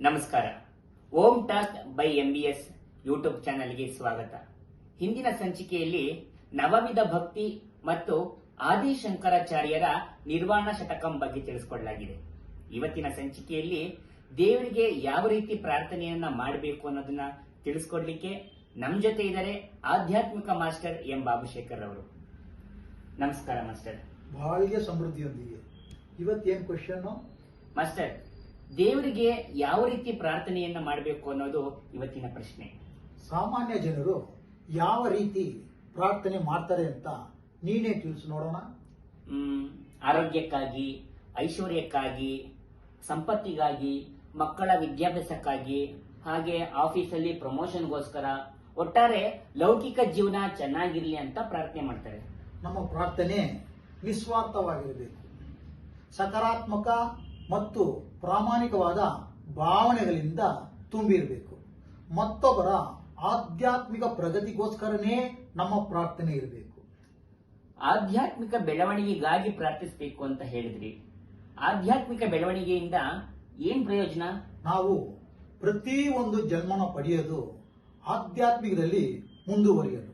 ನಮಸ್ಕಾರ. ಓಂ talk by MBS YouTube ಚಾನೆಲ್ಗೆ ಸ್ವಾಗತ. ಹಿಂದಿನ ಸಂಚಿಕೆಯಲ್ಲಿ ನವವಿಧ ಭಕ್ತಿ ಮತ್ತು ಆದಿಶಂಕರಾಚಾರ್ಯರ ನಿರ್ವಾಣ ಶತಕಂ ಬಗ್ಗೆ ತಿಳಿಸಿಕೊಡಲಾಗಿದೆ. ಇವತ್ತಿನ ಸಂಚಿಕೆಯಲ್ಲಿ ದೇವರಿಗೆ ಯಾವ ರೀತಿ ಪ್ರಾರ್ಥನೆಯನ್ನ ಮಾಡಬೇಕು ಅನ್ನೋದನ್ನ ತಿಳಿಸ್ಕೊಡ್ಲಿಕ್ಕೆ ನಮ್ ಜೊತೆ ಇದ್ದಾರೆ ಆಧ್ಯಾತ್ಮಿಕ ಮಾಸ್ಟರ್ ಎಂ ಬಾಬುಶೇಖರ್ ಅವರು. ನಮಸ್ಕಾರ ಮಾಸ್ಟರ್. ಬಾಳಿಗೆ ಸಮೃದ್ಧಿಯೊಂದಿಗೆ ಇವತ್ತೇನ್ ಕ್ವಶನ್ ಮಾಸ್ಟರ್? ದೇವರಿಗೆ ಯಾವ ರೀತಿ ಪ್ರಾರ್ಥನೆಯನ್ನ ಮಾಡಬೇಕು ಅನ್ನೋದು ಇವತ್ತಿನ ಪ್ರಶ್ನೆ. ಸಾಮಾನ್ಯ ಜನರು ಯಾವ ರೀತಿ ಪ್ರಾರ್ಥನೆ ಮಾಡ್ತಾರೆ ಅಂತ ನೀನೇ ತಿಳಿಸಿ ನೋಡೋಣ. ಆರೋಗ್ಯಕ್ಕಾಗಿ, ಐಶ್ವರ್ಯಕ್ಕಾಗಿ, ಸಂಪತ್ತಿಗಾಗಿ, ಮಕ್ಕಳ ವಿದ್ಯಾಭ್ಯಾಸಕ್ಕಾಗಿ, ಹಾಗೆ ಆಫೀಸಲ್ಲಿ ಪ್ರಮೋಷನ್ಗೋಸ್ಕರ, ಒಟ್ಟಾರೆ ಲೌಕಿಕ ಜೀವನ ಚೆನ್ನಾಗಿರ್ಲಿ ಅಂತ ಪ್ರಾರ್ಥನೆ ಮಾಡ್ತಾರೆ. ನಮ್ಮ ಪ್ರಾರ್ಥನೆ ನಿಸ್ವಾರ್ಥವಾಗಿರಬೇಕು, ಸಕಾರಾತ್ಮಕ ಮತ್ತು ಪ್ರಾಮಾಣಿಕವಾದ ಭಾವನೆಗಳಿಂದ ತುಂಬಿರಬೇಕು. ಮತ್ತೊಬ್ಬರ ಆಧ್ಯಾತ್ಮಿಕ ಪ್ರಗತಿಗೋಸ್ಕರನೇ ನಮ್ಮ ಪ್ರಾರ್ಥನೆ ಇರಬೇಕು. ಆಧ್ಯಾತ್ಮಿಕ ಬೆಳವಣಿಗೆಗಾಗಿ ಪ್ರಾರ್ಥಿಸಬೇಕು ಅಂತ ಹೇಳಿದ್ರಿ. ಆಧ್ಯಾತ್ಮಿಕ ಬೆಳವಣಿಗೆಯಿಂದ ಏನ್ ಪ್ರಯೋಜನ? ನಾವು ಪ್ರತಿ ಒಂದು ಜನ್ಮನ ಪಡೆಯೋದು ಆಧ್ಯಾತ್ಮಿಕದಲ್ಲಿ ಮುಂದುವರಿಯೋದು.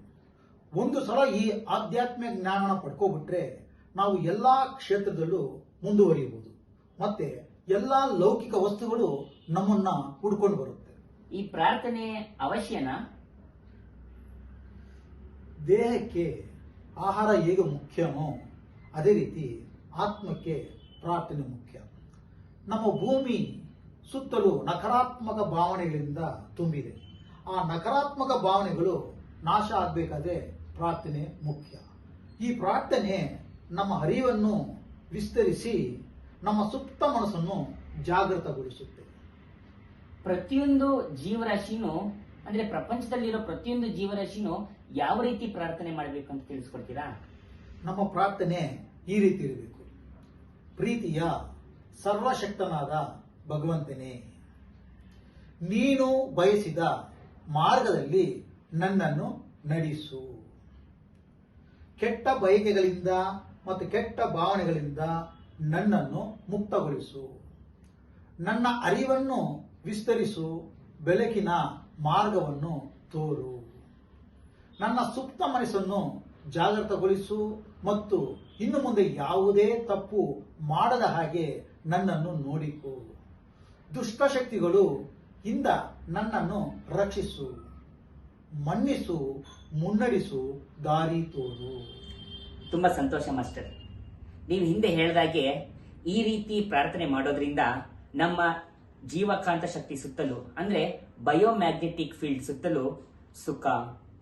ಒಂದು ಸಲ ಈ ಆಧ್ಯಾತ್ಮಿಕ ಜ್ಞಾನನ ಪಡ್ಕೋಬಿಟ್ರೆ ನಾವು ಎಲ್ಲಾ ಕ್ಷೇತ್ರದಲ್ಲೂ ಮುಂದುವರಿಯಬಹುದು. ಮತ್ತೆ ಎಲ್ಲಾ ಲೌಕಿಕ ವಸ್ತುಗಳು ನಮ್ಮನ್ನ ಹುಡ್ಕೊಂಡು ಬರುತ್ತೆ. ಈ ಪ್ರಾರ್ಥನೆ ಅವಶ್ಯನಾ? ದೇಹಕ್ಕೆ ಆಹಾರ ಹೇಗೆ ಮುಖ್ಯನೋ ಅದೇ ರೀತಿ ಆತ್ಮಕ್ಕೆ ಪ್ರಾರ್ಥನೆ ಮುಖ್ಯ. ನಮ್ಮ ಭೂಮಿ ಸುತ್ತಲೂ ನಕಾರಾತ್ಮಕ ಭಾವನೆಗಳಿಂದ ತುಂಬಿದೆ. ಆ ನಕಾರಾತ್ಮಕ ಭಾವನೆಗಳು ನಾಶ ಆಗಬೇಕಾದ್ರೆ ಪ್ರಾರ್ಥನೆ ಮುಖ್ಯ. ಈ ಪ್ರಾರ್ಥನೆ ನಮ್ಮ ಅರಿವನ್ನು ವಿಸ್ತರಿಸಿ ನಮ್ಮ ಸುಪ್ತ ಮನಸ್ಸನ್ನು ಜಾಗೃತಗೊಳಿಸುತ್ತೆ. ಪ್ರತಿಯೊಂದು ಜೀವರಾಶಿನೂ, ಅಂದ್ರೆ ಪ್ರಪಂಚದಲ್ಲಿರೋ ಪ್ರತಿಯೊಂದು ಜೀವರಾಶಿನೂ ಯಾವ ರೀತಿ ಪ್ರಾರ್ಥನೆ ಮಾಡಬೇಕು ಅಂತ ತಿಳಿಸ್ಕೊಡ್ತೀರಾ? ನಮ್ಮ ಪ್ರಾರ್ಥನೆ ಈ ರೀತಿ ಇರಬೇಕು. ಪ್ರೀತಿಯ ಸರ್ವಶಕ್ತನಾದ ಭಗವಂತನೇ, ನೀನು ಬಯಸಿದ ಮಾರ್ಗದಲ್ಲಿ ನನ್ನನ್ನು ನಡೆಸು. ಕೆಟ್ಟ ಬಯಕೆಗಳಿಂದ ಮತ್ತು ಕೆಟ್ಟ ಭಾವನೆಗಳಿಂದ ನನ್ನನ್ನು ಮುಕ್ತಗೊಳಿಸು. ನನ್ನ ಅರಿವನ್ನು ವಿಸ್ತರಿಸು, ಬೆಳಕಿನ ಮಾರ್ಗವನ್ನು ತೋರು. ನನ್ನ ಸುಪ್ತ ಮನಸ್ಸನ್ನು ಜಾಗೃತಗೊಳಿಸು ಮತ್ತು ಇನ್ನು ಮುಂದೆ ಯಾವುದೇ ತಪ್ಪು ಮಾಡದ ಹಾಗೆ ನನ್ನನ್ನು ನೋಡಿಕೋ. ದುಷ್ಟಶಕ್ತಿಗಳು ಇಂದ ನನ್ನನ್ನು ರಕ್ಷಿಸು, ಮನ್ನಿಸು, ಮುನ್ನಡೆಸು, ದಾರಿ ತೋರು. ತುಂಬಾ ಸಂತೋಷ ಮಾಸ್ಟರ್. ನೀವು ಹಿಂದೆ ಹೇಳಿದಾಗೆ ಈ ರೀತಿ ಪ್ರಾರ್ಥನೆ ಮಾಡೋದ್ರಿಂದ ನಮ್ಮ ಜೀವಕಾಂತ ಶಕ್ತಿ ಸುತ್ತಲೂ, ಅಂದ್ರೆ ಬಯೋಮ್ಯಾಗ್ನೆಟಿಕ್ ಫೀಲ್ಡ್ ಸುತ್ತಲೂ ಸುಖ,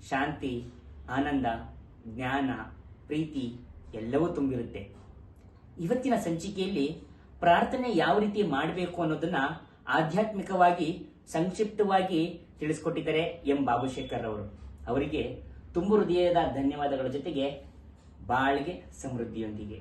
ಶಾಂತಿ, ಆನಂದ, ಜ್ಞಾನ, ಪ್ರೀತಿ ಎಲ್ಲವೂ ತುಂಬಿರುತ್ತೆ. ಇವತ್ತಿನ ಸಂಚಿಕೆಯಲ್ಲಿ ಪ್ರಾರ್ಥನೆ ಯಾವ ರೀತಿ ಮಾಡಬೇಕು ಅನ್ನೋದನ್ನ ಆಧ್ಯಾತ್ಮಿಕವಾಗಿ ಸಂಕ್ಷಿಪ್ತವಾಗಿ ತಿಳಿಸ್ಕೊಟ್ಟಿದ್ದಾರೆ ಎಂ ಬಾಬುಶೇಖರ್ ಅವರು. ಅವರಿಗೆ ತುಂಬು ಹೃದಯದ ಧನ್ಯವಾದಗಳ ಜೊತೆಗೆ ಬಾಳ್ಗೆ ಸಮೃದ್ಧಿಯೊಂದಿಗೆ.